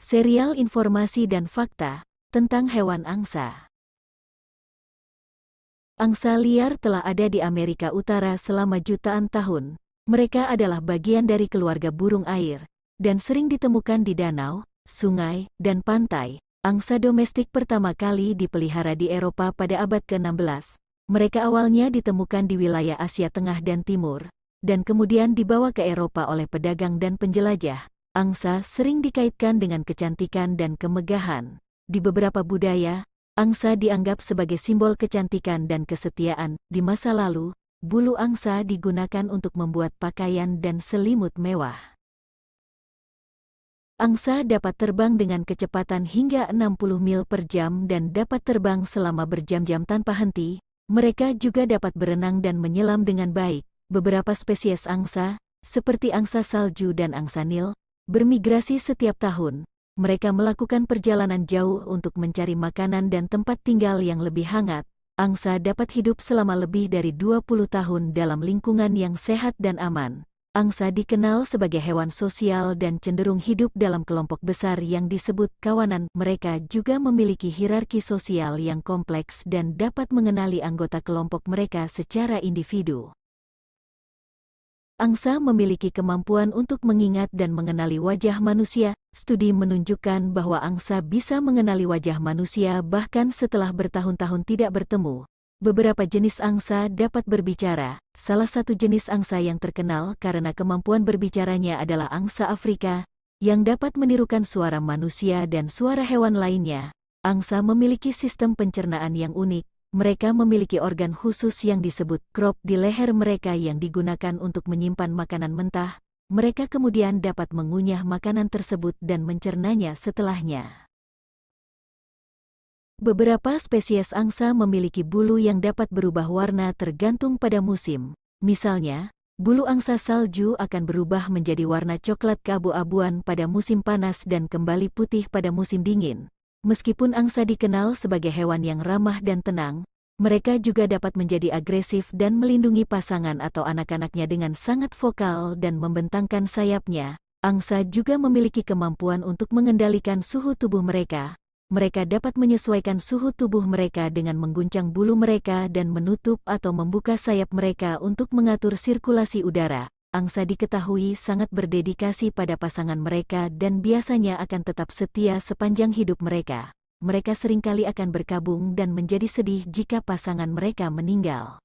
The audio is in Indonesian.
Serial informasi dan fakta tentang hewan angsa. Angsa liar telah ada di Amerika Utara selama jutaan tahun. Mereka adalah bagian dari keluarga burung air, dan sering ditemukan di danau, sungai, dan pantai. Angsa domestik pertama kali dipelihara di Eropa pada abad ke-16. Mereka awalnya ditemukan di wilayah Asia Tengah dan Timur, dan kemudian dibawa ke Eropa oleh pedagang dan penjelajah. Angsa sering dikaitkan dengan kecantikan dan kemegahan. Di beberapa budaya, angsa dianggap sebagai simbol kecantikan dan kesetiaan. Di masa lalu, bulu angsa digunakan untuk membuat pakaian dan selimut mewah. Angsa dapat terbang dengan kecepatan hingga 60 mil per jam dan dapat terbang selama berjam-jam tanpa henti. Mereka juga dapat berenang dan menyelam dengan baik. Beberapa spesies angsa, seperti angsa salju dan angsa Nil, bermigrasi setiap tahun. Mereka melakukan perjalanan jauh untuk mencari makanan dan tempat tinggal yang lebih hangat. Angsa dapat hidup selama lebih dari 20 tahun dalam lingkungan yang sehat dan aman. Angsa dikenal sebagai hewan sosial dan cenderung hidup dalam kelompok besar yang disebut kawanan. Mereka juga memiliki hierarki sosial yang kompleks dan dapat mengenali anggota kelompok mereka secara individu. Angsa memiliki kemampuan untuk mengingat dan mengenali wajah manusia. Studi menunjukkan bahwa angsa bisa mengenali wajah manusia bahkan setelah bertahun-tahun tidak bertemu. Beberapa jenis angsa dapat berbicara. Salah satu jenis angsa yang terkenal karena kemampuan berbicaranya adalah angsa Afrika, yang dapat menirukan suara manusia dan suara hewan lainnya. Angsa memiliki sistem pencernaan yang unik. Mereka memiliki organ khusus yang disebut crop di leher mereka yang digunakan untuk menyimpan makanan mentah. Mereka kemudian dapat mengunyah makanan tersebut dan mencernanya setelahnya. Beberapa spesies angsa memiliki bulu yang dapat berubah warna tergantung pada musim. Misalnya, bulu angsa salju akan berubah menjadi warna coklat keabu-abuan pada musim panas dan kembali putih pada musim dingin. Meskipun angsa dikenal sebagai hewan yang ramah dan tenang, mereka juga dapat menjadi agresif dan melindungi pasangan atau anak-anaknya dengan sangat vokal dan membentangkan sayapnya. Angsa juga memiliki kemampuan untuk mengendalikan suhu tubuh mereka. Mereka dapat menyesuaikan suhu tubuh mereka dengan mengguncang bulu mereka dan menutup atau membuka sayap mereka untuk mengatur sirkulasi udara. Angsa diketahui sangat berdedikasi pada pasangan mereka dan biasanya akan tetap setia sepanjang hidup mereka. Mereka seringkali akan berkabung dan menjadi sedih jika pasangan mereka meninggal.